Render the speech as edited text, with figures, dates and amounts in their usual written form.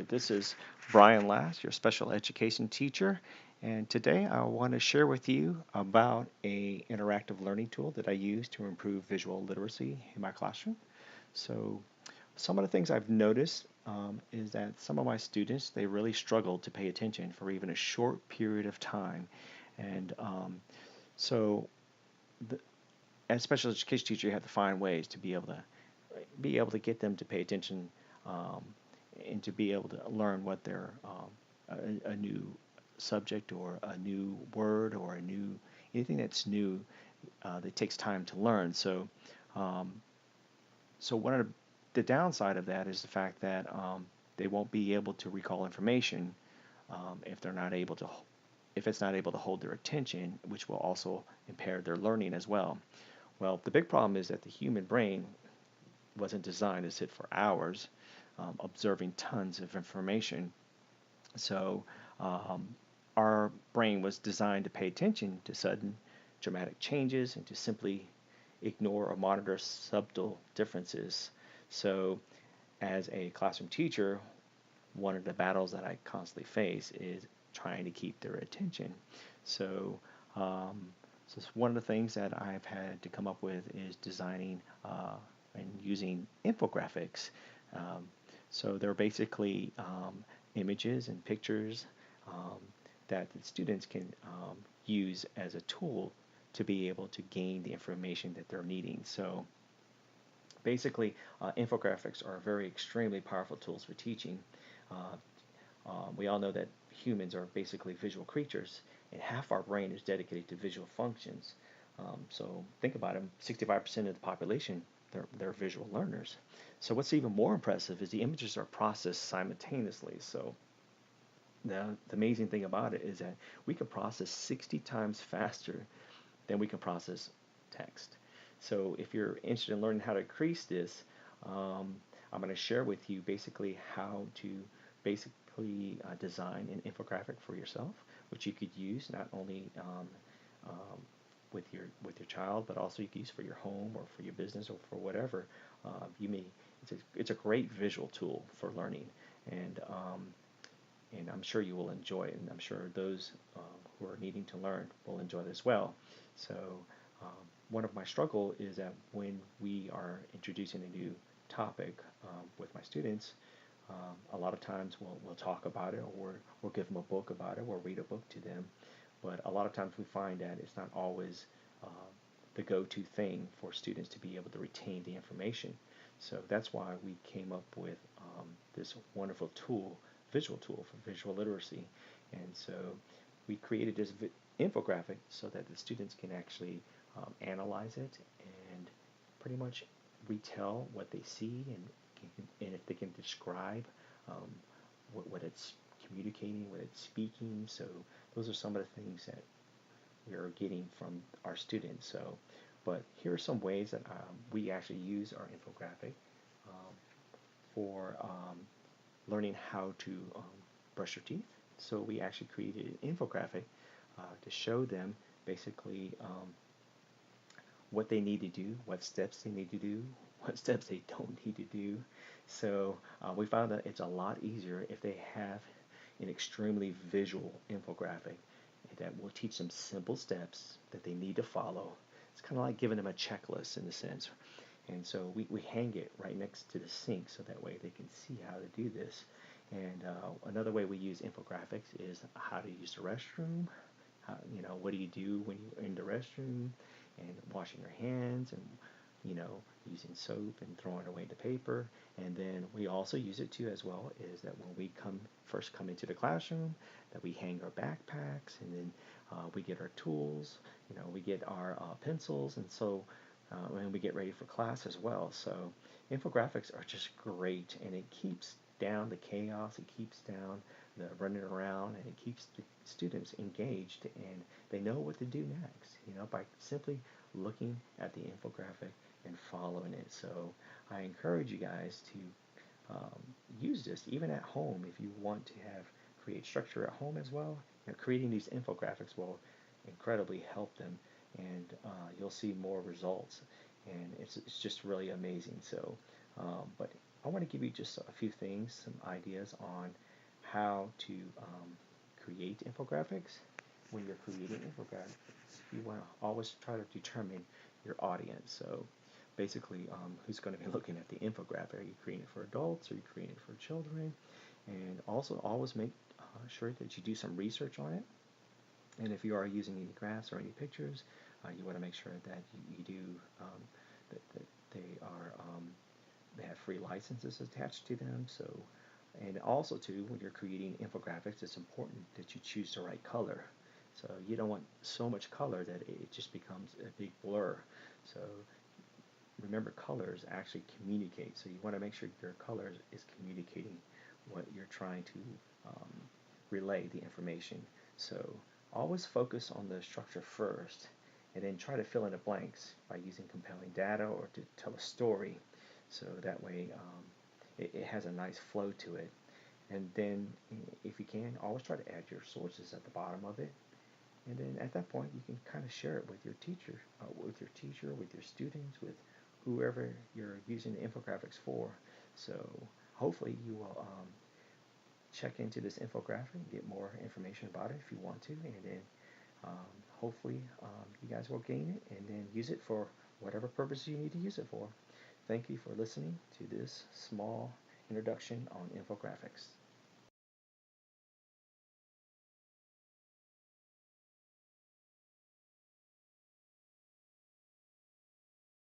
this is Brian Last, your special education teacher, and today I want to share with you about a interactive learning tool that I use to improve visual literacy in my classroom. So, some of the things I've noticed is that some of my students they really struggle to pay attention for even a short period of time, and so the, as a special education teacher, you have to find ways to be able to get them to pay attention um, and to be able to learn what their a new subject or a new word or a new anything that's new that takes time to learn. Um, so one of the downside of that is the fact that they won't be able to recall information if they're not able to if it's not able to hold their attention, which will also impair their learning as well. Well, the big problem is that the human brain wasn't designed to sit for hours observing tons of information. So um, our brain was designed to pay attention to sudden dramatic changes and to simply ignore or monitor subtle differences. So as a classroom teacher, one of the battles that I constantly face is trying to keep their attention. So, um, so one of the things that I've had to come up with is designing and using infographics. Um, so they're basically images and pictures um, that the students can use as a tool to be able to gain the information that they're needing. So basically, infographics are very extremely powerful tools for teaching. Uh, we all know that humans are basically visual creatures, and half our brain is dedicated to visual functions. So think about it, 65% of the population, they're visual learners. So what's even more impressive is the images are processed simultaneously. So the amazing thing about it is that we can process 60 times faster than we can process text. So if you're interested in learning how to increase this, um, I'm going to share with you basically how to basically design an infographic for yourself, which you could use not only with your child, but also you can use for your home or for your business or for whatever you may. It's a great visual tool for learning, and I'm sure you will enjoy it, and I'm sure those who are needing to learn will enjoy it as well. So one of my struggle is that when we are introducing a new topic with my students, a lot of times we'll talk about it or we'll give them a book about it or read a book to them. But a lot of times we find that it's not always the go-to thing for students to be able to retain the information. So that's why we came up with this wonderful tool, visual tool for visual literacy. And so we created this infographic so that the students can actually analyze it and pretty much retell what they see and if they can describe um, what it's communicating, what it's speaking. So those are some of the things that we are getting from our students. So, but here are some ways that we actually use our infographic um, for learning how to brush your teeth. So we actually created an infographic to show them basically what they need to do, what steps they need to do, what steps they don't need to do. So we found that it's a lot easier if they have an extremely visual infographic that will teach them simple steps that they need to follow. It's kind of like giving them a checklist in a sense. And so we hang it right next to the sink so that way they can see how to do this. And another way we use infographics is how to use the restroom. What do you do when you're in the restroom and washing your hands and, using soap and throwing away the paper. And then we also use it too as well is that when we first come into the classroom, that we hang our backpacks and then we get our tools, we get our pencils, and so and we get ready for class as well. So infographics are just great, and it keeps down the chaos, it keeps down the running around, and it keeps the students engaged, and they know what to do next, by simply looking at the infographic and following it. So I encourage you guys to use this even at home if you want to create structure at home as well. Creating these infographics will incredibly help them, and you'll see more results, and it's just really amazing. So, but I want to give you just a few things, some ideas on how to create infographics. When you're creating infographics, you want to always try to determine your audience. So basically, who's going to be looking at the infographic? Are you creating it for adults? Are you creating it for children? And also always make sure that you do some research on it. And if you are using any graphs or any pictures, you want to make sure that you do that they are they have free licenses attached to them. So, and also too, when you're creating infographics, it's important that you choose the right color. So you don't want so much color that it just becomes a big blur. So remember, colors actually communicate. So you want to make sure your colors is communicating what you're trying to um, relay the information. So always focus on the structure first, and then try to fill in the blanks by using compelling data or to tell a story. So that way it has a nice flow to it. And then, if you can, always try to add your sources at the bottom of it. And then at that point, you can kind of share it with your students, with whoever you're using the infographics for. So hopefully you will check into this infographic and get more information about it if you want to, and then hopefully you guys will gain it and then use it for whatever purpose you need to use it for. Thank you for listening to this small introduction on infographics.